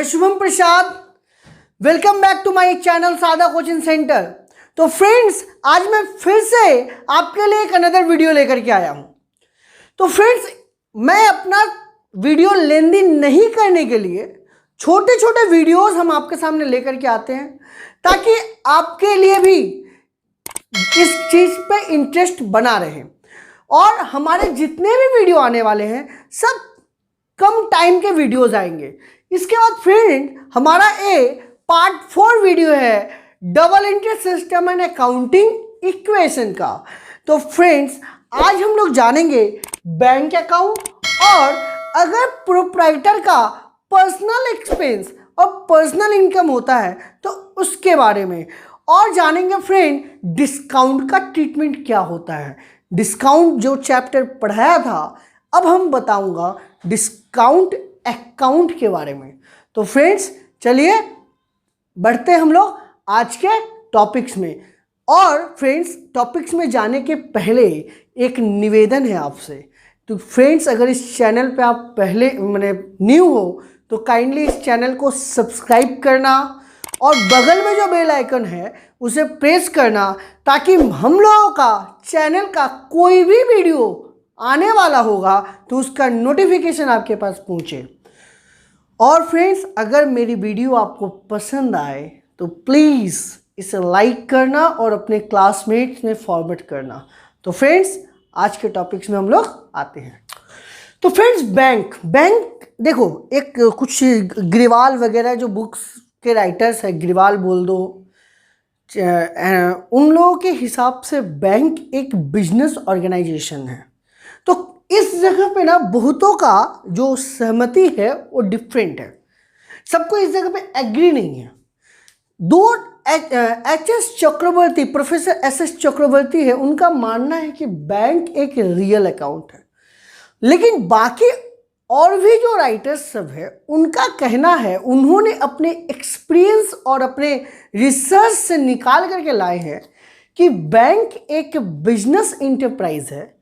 Shubham Prasad. Welcome back to my channel Sada coaching centre. तो friends, आज मैं फिर से आपके लिए एक अनदर वीडियो लेकर के आया हूं। तो फ्रेंड्स, मैं अपना वीडियो लेंदी नहीं करने के लिए छोटे छोटे वीडियोस हम आपके सामने लेकर के आते हैं, ताकि आपके लिए भी इस चीज़ पे इंटरेस्ट बना रहे। और हमारे जितने भी वीडियो आने वाले हैं सब कम टाइम के वीडियोस आएंगे। इसके बाद फ्रेंड, हमारा पार्ट 4 वीडियो है double interest system and accounting equation का। तो फ्रेंड्स, आज हम लोग जानेंगे बैंक अकाउंट और अगर प्रोप्राइटर का पर्सनल एक्सपेंस और पर्सनल इनकम होता है तो उसके बारे में, और जानेंगे फ्रेंड डिस्काउंट का ट्रीटमेंट क्या होता है। डिस्काउंट जो चैप्टर पढ़ाया था, अब हम बताऊंगा डिस्काउंट अकाउंट के बारे में। तो फ्रेंड्स, चलिए बढ़ते हम लोग आज के टॉपिक्स में। और फ्रेंड्स, टॉपिक्स में जाने के पहले एक निवेदन है आपसे। तो फ्रेंड्स, अगर इस चैनल पे आप पहले न्यू हो तो काइंडली इस चैनल को सब्सक्राइब करना और बगल में जो बेल आइकन है उसे प्रेस करना, ताकि हम लोगों का चैनल का कोई भी वीडियो आने वाला होगा तो उसका नोटिफिकेशन आपके पास पहुंचे। और फ्रेंड्स, अगर मेरी वीडियो आपको पसंद आए तो प्लीज़ इसे लाइक करना और अपने क्लासमेट्स में फॉरवर्ड करना। तो फ्रेंड्स, आज के टॉपिक्स में हम लोग आते हैं। तो फ्रेंड्स, बैंक देखो, एक कुछ ग्रिवाल वगैरह जो बुक्स के राइटर्स है, ग्रिवाल बोल दो, उन लोगों के हिसाब से बैंक एक बिजनेस ऑर्गेनाइजेशन है। तो इस जगह पे ना बहुतों का जो सहमति है वो डिफरेंट है, सबको इस जगह पे एग्री नहीं है। दो एच.एस. चक्रवर्ती, प्रोफेसर एस.एस. चक्रवर्ती है, उनका मानना है कि बैंक एक रियल अकाउंट है। लेकिन बाकी और भी जो राइटर्स सब है, उनका कहना है, उन्होंने अपने एक्सपीरियंस और अपने रिसर्च से निकाल करके लाए हैं कि बैंक एक बिजनेस इंटरप्राइज है।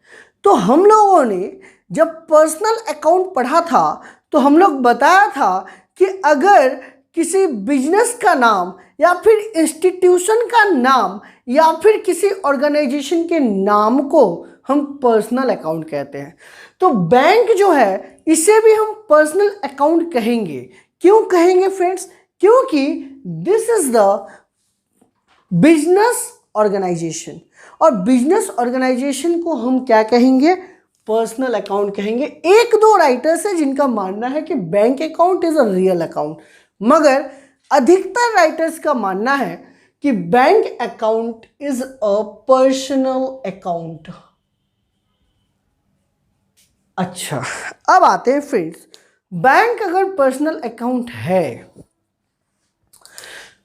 तो हम लोगों ने जब पर्सनल अकाउंट पढ़ा था तो हम लोग बताया था कि अगर किसी बिजनेस का नाम या फिर इंस्टीट्यूशन का नाम या फिर किसी ऑर्गेनाइजेशन के नाम को हम पर्सनल अकाउंट कहते हैं, तो बैंक जो है इसे भी हम पर्सनल अकाउंट कहेंगे। क्यों कहेंगे फ्रेंड्स? क्योंकि this is the business organisation, और बिजनेस ऑर्गेनाइजेशन को हम क्या कहेंगे? पर्सनल अकाउंट कहेंगे। एक दो राइटर्स है जिनका मानना है कि bank account is a real account, मगर अधिकतर राइटर्स का मानना है कि bank account is a personal account. अच्छा, अब आते हैं फ्रेंड्स, बैंक अगर पर्सनल अकाउंट है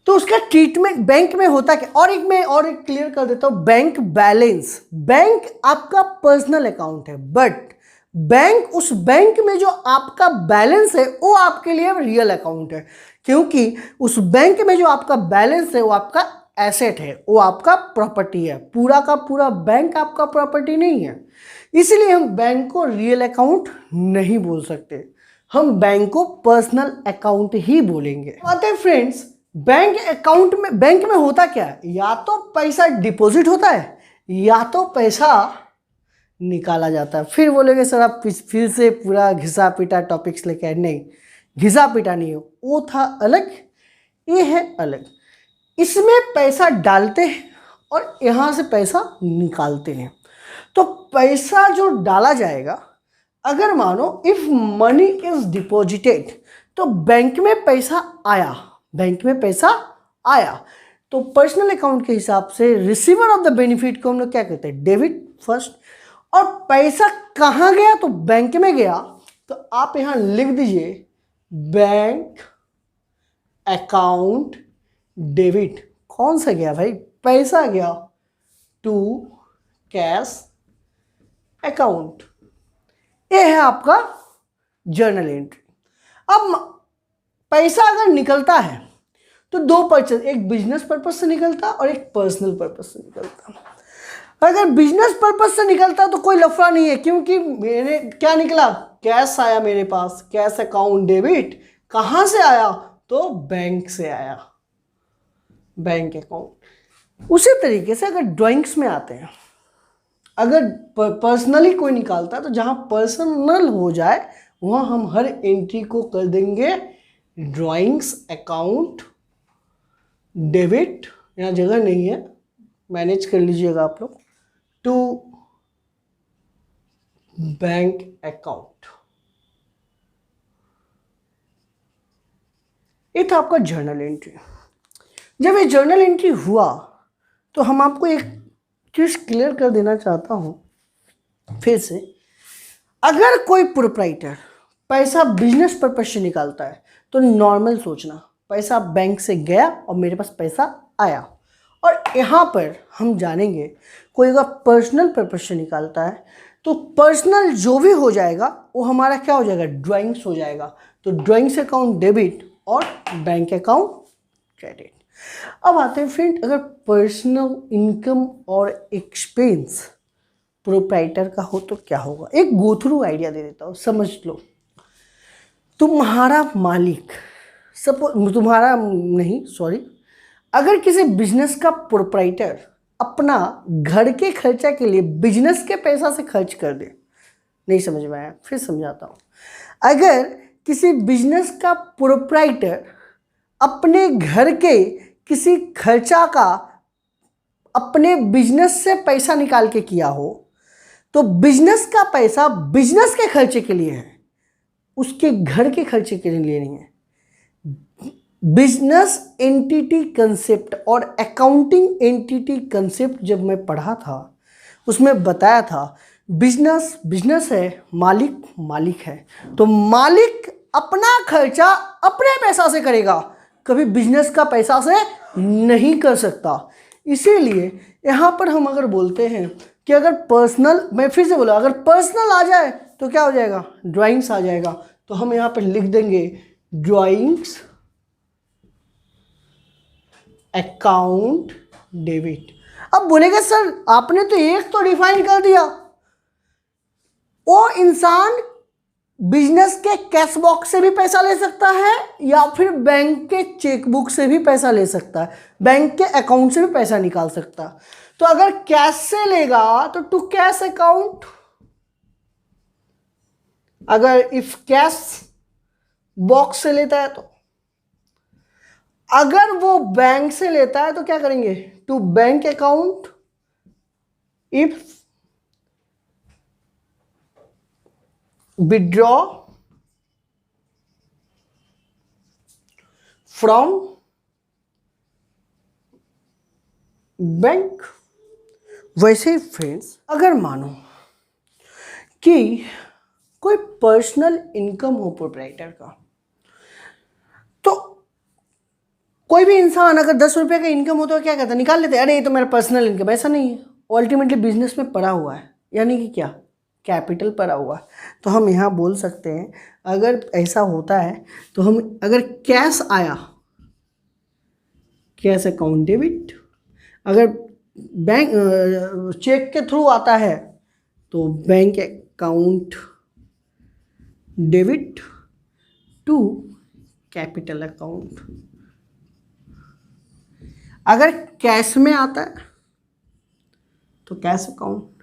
तो उसका ट्रीटमेंट बैंक में होता क्या? और एक क्लियर कर देता हूं, बैंक बैलेंस, बैंक आपका पर्सनल अकाउंट है, बट बैंक, उस बैंक में जो आपका बैलेंस है वो आपके लिए रियल अकाउंट है। क्योंकि उस बैंक में जो आपका बैलेंस है वो आपका एसेट है, वो आपका प्रॉपर्टी है। पूरा का पूरा बैंक आपका प्रॉपर्टी नहीं है, इसलिए हम बैंक को रियल अकाउंट नहीं बोल सकते, हम बैंक को पर्सनल अकाउंट ही बोलेंगे। आते हैं फ्रेंड्स, बैंक अकाउंट में, बैंक में होता क्या है? या तो पैसा डिपॉजिट होता है या तो पैसा निकाला जाता है। फिर बोलेंगे सर आप फिर से पूरा घिसा पिटा टॉपिक्स लेके आए। नहीं, घिसा पिटा नहीं हो, वो था अलग, ये है अलग। इसमें पैसा डालते हैं और यहाँ से पैसा निकालते हैं। तो पैसा जो डाला जाएगा, अगर मानो इफ मनी इज डिपॉजिटेड, तो बैंक में पैसा आया, बैंक में पैसा आया, तो पर्सनल अकाउंट के हिसाब से रिसीवर ऑफ द बेनिफिट को हम लोग क्या कहते हैं? Debit first. और पैसा कहाँ गया? तो बैंक में गया, तो आप यहां लिख दीजिए बैंक अकाउंट डेबिट। कौन सा गया भाई? पैसा गया टू कैश अकाउंट। ये है आपका जर्नल एंट्री। अब पैसा अगर निकलता है तो दो पर्पस, एक बिजनेस पर्पस से निकलता और एक पर्सनल पर्पस से निकलता। अगर बिजनेस पर्पस से निकलता तो कोई लफड़ा नहीं है, क्योंकि मेरे क्या निकला? कैश आया मेरे पास, कैश अकाउंट डेबिट, कहाँ से आया? तो बैंक से आया, बैंक अकाउंट। उसी तरीके से अगर ड्राइंग्स में आते हैं, अगर पर्सनली कोई निकालता है तो जहाँ पर्सनल हो जाए वहाँ हम हर एंट्री को कर देंगे ड्राइंग्स अकाउंट डेबिट, यहाँ जगह नहीं है, मैनेज कर लीजिएगा आप लोग, टू बैंक अकाउंट। ये था आपका जर्नल एंट्री। जब ये जर्नल एंट्री हुआ तो हम आपको एक चीज़ क्लियर कर देना चाहता हूँ फिर से। अगर कोई प्रोप्राइटर पैसा बिजनेस पर्पज से निकालता है तो नॉर्मल सोचना, पैसा बैंक से गया और मेरे पास पैसा आया। और यहाँ पर हम जानेंगे कोई अगर पर्सनल पर्पज से निकालता है तो पर्सनल जो भी हो जाएगा वो हमारा क्या हो जाएगा? ड्राइंग्स हो जाएगा। तो ड्राइंग्स अकाउंट डेबिट और बैंक अकाउंट क्रेडिट। अब आते हैं फ्रेंड, अगर पर्सनल इनकम और एक्सपेंस प्रोप्राइटर का हो तो क्या होगा? एक गो थ्रू आइडिया दे देता हूँ, समझ लो। तुम्हारा मालिक, सपोज तुम्हारा नहीं, सॉरी, अगर किसी बिजनेस का प्रोप्राइटर अपना घर के खर्चा के लिए बिजनेस के पैसा से खर्च कर दे, नहीं समझ में आया, फिर समझाता हूँ। अगर किसी बिजनेस का प्रोप्राइटर अपने घर के किसी खर्चा का अपने बिजनेस से पैसा निकाल के किया हो तो बिजनेस का पैसा बिजनेस के खर्चे के लिए है, उसके घर के खर्चे के लिए नहीं है। बिजनेस एंटिटी कंसेप्ट और अकाउंटिंग एंटिटी कंसेप्ट जब मैं पढ़ा था उसमें बताया था बिजनेस बिजनेस है, मालिक मालिक है, तो मालिक अपना खर्चा अपने पैसा से करेगा, कभी बिजनेस का पैसा से नहीं कर सकता। इसीलिए यहाँ पर हम अगर बोलते हैं कि अगर पर्सनल, मैं फिर से बोला, अगर पर्सनल आ जाए तो क्या हो जाएगा? ड्राइंग्स आ जाएगा। तो हम यहाँ पर लिख देंगे ड्राइंग्स अकाउंट डेबिट। अब बोलेगा सर आपने तो एक तो डिफाइन कर दिया, वो इंसान बिजनेस के कैश बॉक्स से भी पैसा ले सकता है या फिर बैंक के चेकबुक से भी पैसा ले सकता है, बैंक के अकाउंट से भी पैसा निकाल सकता है। तो अगर कैश से लेगा तो टू कैश अकाउंट, अगर इफ कैश बॉक्स से लेता है तो, अगर वो बैंक से लेता है तो क्या करेंगे? To bank account if withdraw from bank. वैसे ही फ्रेंड्स, अगर मानो कि कोई पर्सनल इनकम हो प्रोप्राइटर का, तो कोई भी इंसान अगर 10 रुपये का इनकम हो तो क्या कहता है? निकाल लेते हैं, अरे ये तो मेरा पर्सनल इनकम। ऐसा नहीं है, अल्टीमेटली बिजनेस में पड़ा हुआ है, यानी कि क्या? कैपिटल पड़ा हुआ है। तो हम यहाँ बोल सकते हैं अगर ऐसा होता है तो हम, अगर कैश आया कैश अकाउंट डेबिट, अगर बैंक चेक के थ्रू आता है तो bank account debit to capital account. अगर कैश में आता है तो कैश अकाउंट,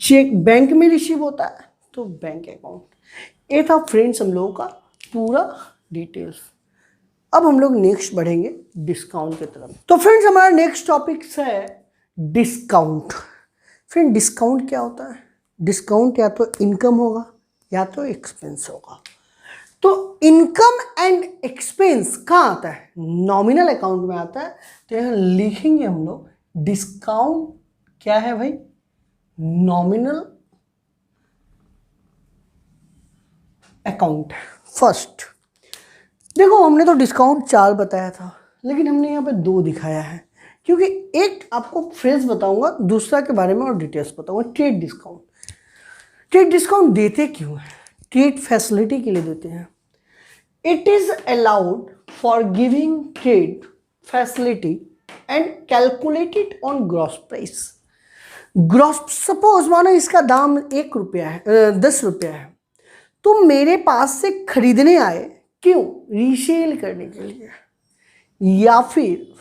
चेक बैंक में रिसीव होता है तो बैंक अकाउंट। ये था फ्रेंड्स हम लोगों का पूरा डिटेल्स। अब हम लोग नेक्स्ट बढ़ेंगे डिस्काउंट की तरफ। तो फ्रेंड्स हमारा नेक्स्ट टॉपिक है डिस्काउंट। फ्रेंड डिस्काउंट क्या होता है? डिस्काउंट या तो इनकम होगा या तो एक्सपेंस होगा। तो इनकम एंड एक्सपेंस कहाँ आता है? नॉमिनल अकाउंट में आता है। तो यहाँ लिखेंगे हम लोग डिस्काउंट क्या है भाई? Nominal account. फर्स्ट देखो, हमने तो डिस्काउंट 4 बताया था, लेकिन हमने यहाँ पे 2 दिखाया है, क्योंकि एक आपको फ्रेज बताऊंगा, दूसरा के बारे में और डिटेल्स बताऊंगा। Trade discount. ट्रेड डिस्काउंट देते क्यों है? ट्रेड फैसिलिटी के लिए देते हैं। It is allowed for giving trade facility and calculated on gross price. Gross, suppose मानो इसका दाम 1 रुपया है, 10 रुपया है, तुम मेरे पास से खरीदने आए क्यों? रीसेल करने के लिए, या फिर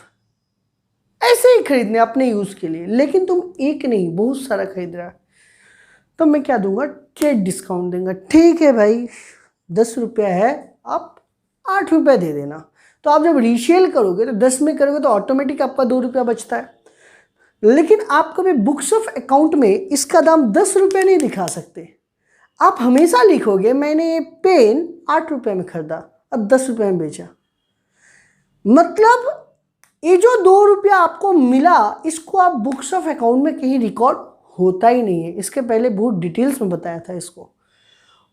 ऐसे ही खरीदने अपने यूज के लिए। लेकिन तुम एक नहीं बहुत सारा खरीद रहा है, तो मैं क्या दूंगा? ट्रेड डिस्काउंट दूंगा। ठीक है भाई, 10 रुपया है, आप 8 रुपया दे देना। तो आप जब रीसेल करोगे तो 10 में करोगे तो ऑटोमेटिक आपका 2 रुपया बचता है। लेकिन आप कभी बुक्स ऑफ अकाउंट में इसका दाम 10 रुपये नहीं दिखा सकते। आप हमेशा लिखोगे मैंने ये पेन 8 रुपये में खरीदा और 10 रुपये में बेचा। मतलब ये जो 2 रुपया आपको मिला, इसको आप बुक्स ऑफ अकाउंट में कहीं रिकॉर्ड होता ही नहीं है। इसके पहले बहुत डिटेल्स में बताया था इसको।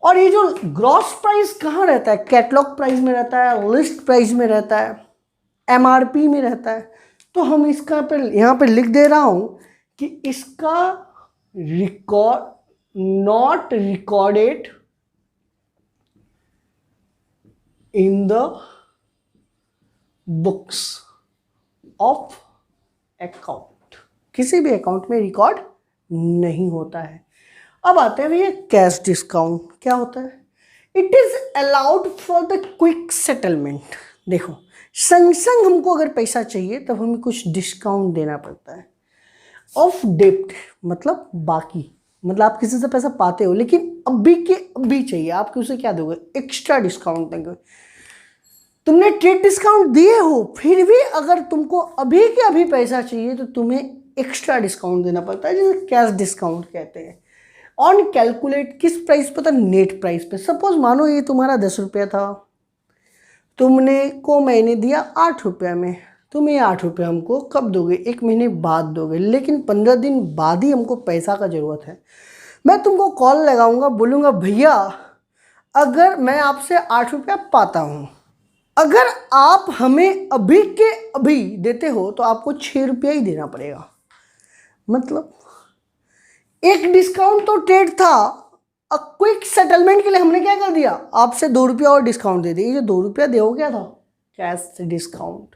और ये जो ग्रॉस प्राइस कहाँ रहता है? कैटलॉग प्राइस में रहता है, लिस्ट प्राइस में रहता है, एमआरपी में रहता है। तो हम इसका यहाँ पे लिख दे रहा हूं कि इसका record not recorded in the books of account, किसी भी अकाउंट में रिकॉर्ड नहीं होता है। अब आते हैं भैया कैश डिस्काउंट क्या होता है? It is allowed for the quick settlement. देखो, संग संग हमको अगर पैसा चाहिए तब हमें कुछ डिस्काउंट देना पड़ता है। ऑफ डेप्ट मतलब बाकी, मतलब आप किसी से पैसा पाते हो लेकिन अभी के अभी चाहिए, आप उसे क्या दोगे? एक्स्ट्रा डिस्काउंट देंगे। तुमने ट्रेड डिस्काउंट दिए हो, फिर भी अगर तुमको अभी के अभी पैसा चाहिए तो तुम्हें एक्स्ट्रा डिस्काउंट देना पड़ता है, जिसे कैश डिस्काउंट कहते हैं। ऑन कैलकुलेट किस प्राइस पर था? नेट प्राइस पे। सपोज मानो ये तुम्हारा 10 रुपया था, तुमने को मैंने दिया 8 रुपया में। तुम ये 8 रुपया हमको कब दोगे? 1 महीने बाद दोगे, लेकिन 15 दिन बाद ही हमको पैसा का ज़रूरत है। मैं तुमको कॉल लगाऊंगा, बोलूँगा भैया अगर मैं आपसे 8 रुपया पाता हूँ, अगर आप हमें अभी के अभी देते हो तो आपको 6 रुपया ही देना पड़ेगा। मतलब एक डिस्काउंट तो ट्रेड था, क्विक सेटलमेंट के लिए हमने क्या कर दिया? आपसे 2 रुपया और डिस्काउंट दे दिया। ये जो 2 रुपया दे हो क्या था? Cash discount.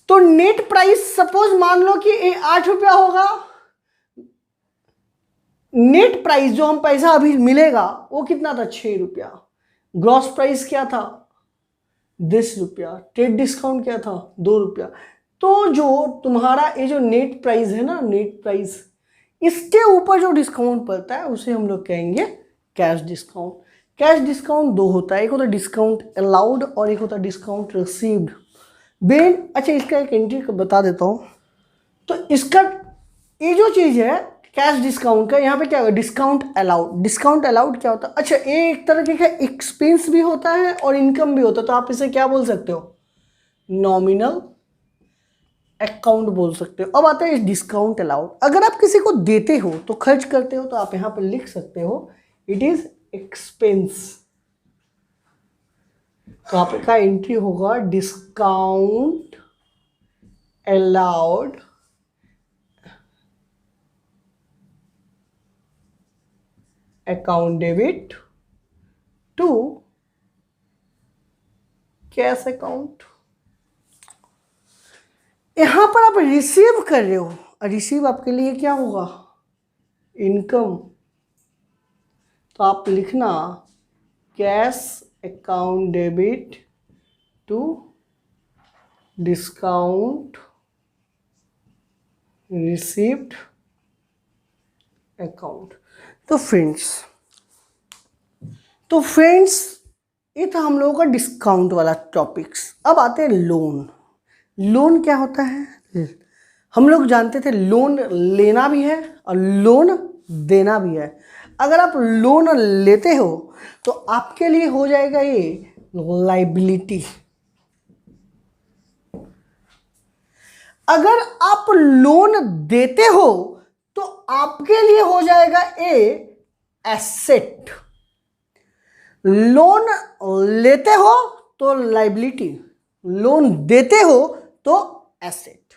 तो नेट प्राइस सपोज मान लो कि 8 रुपया होगा। नेट प्राइस जो हम पैसा अभी मिलेगा वो कितना था? 6 रुपया। ग्रॉस प्राइस क्या था? 10 रुपया। ट्रेड डिस्काउंट क्या था? 2 रुपया। तो जो तुम्हारा ये जो नेट प्राइस है ना, नेट प्राइस, इसके ऊपर जो डिस्काउंट पड़ता है उसे हम लोग कहेंगे कैश डिस्काउंट। कैश डिस्काउंट 2 होता है, एक होता है डिस्काउंट अलाउड और एक होता है डिस्काउंट रिसीव्ड। बेन अच्छा, इसका एक एंट्री बता देता हूँ। तो इसका ये जो चीज़ है कैश डिस्काउंट का, यहाँ पे क्या होगा? Discount allowed. डिस्काउंट अलाउड क्या होता है? अच्छा, ये एक तरह का एक्सपेंस भी होता है और इनकम भी होता है। तो आप इसे क्या बोल सकते हो? नॉमिनल अकाउंट बोल सकते हो। अब आता है डिस्काउंट अलाउड। अगर आप किसी को देते हो तो खर्च करते हो, तो आप यहाँ पर लिख सकते हो इट इज एक्सपेंस। तो आपका एंट्री होगा discount allowed account debit to cash account. यहां पर आप रिसीव कर रहे हो, रिसीव आपके लिए क्या होगा? इनकम। तो आप लिखना cash account debit to discount received account. तो फ्रेंड्स ये था हम लोगों का डिस्काउंट वाला टॉपिक्स। अब आते हैं लोन। लोन क्या होता है? हम लोग जानते थे लोन लेना भी है और लोन देना भी है। अगर आप लोन लेते हो तो आपके लिए हो जाएगा ये लायबिलिटी। अगर आप लोन देते हो तो आपके लिए हो जाएगा ए एसेट। लोन लेते हो तो लायबिलिटी, लोन देते हो तो एसेट।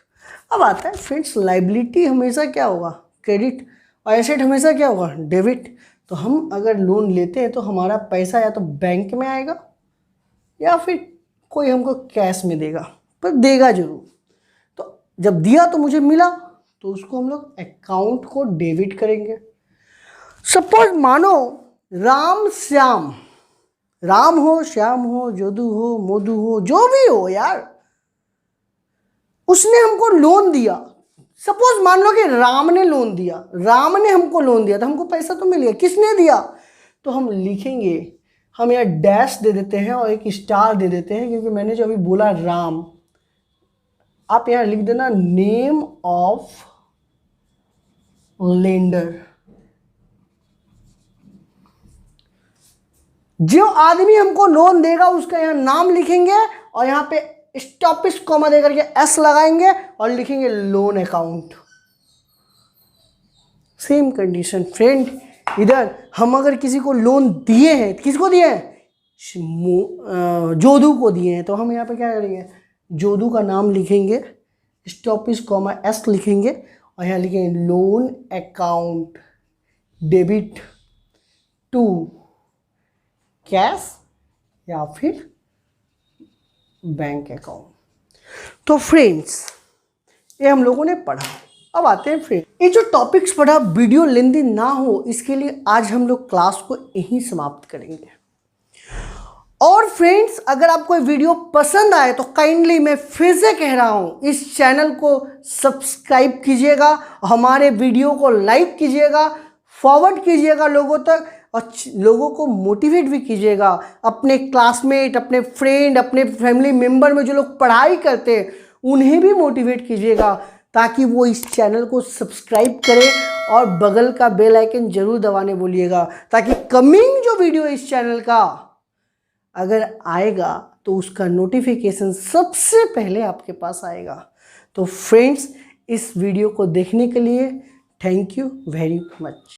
अब आता है फ्रेंड्स, लायबिलिटी हमेशा क्या होगा? क्रेडिट, और एसेट हमेशा क्या होगा? डेबिट। तो हम अगर लोन लेते हैं तो हमारा पैसा या तो बैंक में आएगा या फिर कोई हमको कैश में देगा, पर देगा जरूर। तो जब दिया तो मुझे मिला, तो उसको हम लोग अकाउंट को डेबिट करेंगे। सपोज मानो राम श्याम राम हो, श्याम हो, जोधू हो, मोदू हो, जो भी हो यार, उसने हमको लोन दिया। सपोज मान लो कि राम ने लोन दिया, राम ने हमको लोन दिया, तो हमको पैसा तो मिल गया। किसने दिया? तो हम लिखेंगे, हम यहाँ डैश दे देते हैं और एक स्टार दे देते हैं, क्योंकि मैंने जो अभी बोला राम, आप यहाँ लिख देना नेम ऑफ लेंडर। जो आदमी हमको लोन देगा उसका यहाँ नाम लिखेंगे और यहाँ पे स्टॉपिश कॉमा देकर के एस लगाएंगे और लिखेंगे loan account. Same condition friend, इधर हम अगर किसी को लोन दिए हैं, किसको दिए हैं? जोधू को दिए हैं, तो हम यहाँ पे क्या करेंगे? जोधू का नाम लिखेंगे, स्टॉपिश कॉमा एस लिखेंगे और यहाँ लिखेंगे loan account debit to cash या फिर बैंक अकाउंट। तो फ्रेंड्स, ये हम लोगों ने पढ़ा। अब आते हैं फ्रेंड, ये जो टॉपिक्स पढ़ा वीडियो लेंदी ना हो इसके लिए आज हम लोग क्लास को यहीं समाप्त करेंगे। और फ्रेंड्स, अगर आपको वीडियो पसंद आए तो काइंडली मैं फिर से कह रहा हूँ, इस चैनल को सब्सक्राइब कीजिएगा, हमारे वीडियो को लाइक कीजिएगा, फॉरवर्ड कीजिएगा लोगों तक और लोगों को मोटिवेट भी कीजिएगा। अपने क्लासमेट, अपने फ्रेंड, अपने फैमिली मेम्बर में जो लोग पढ़ाई करते हैं उन्हें भी मोटिवेट कीजिएगा, ताकि वो इस चैनल को सब्सक्राइब करें और बगल का बेल आइकन जरूर दबाने बोलिएगा, ताकि कमिंग जो वीडियो इस चैनल का अगर आएगा तो उसका नोटिफिकेशन सबसे पहले आपके पास आएगा। तो फ्रेंड्स, इस वीडियो को देखने के लिए थैंक यू वेरी मच।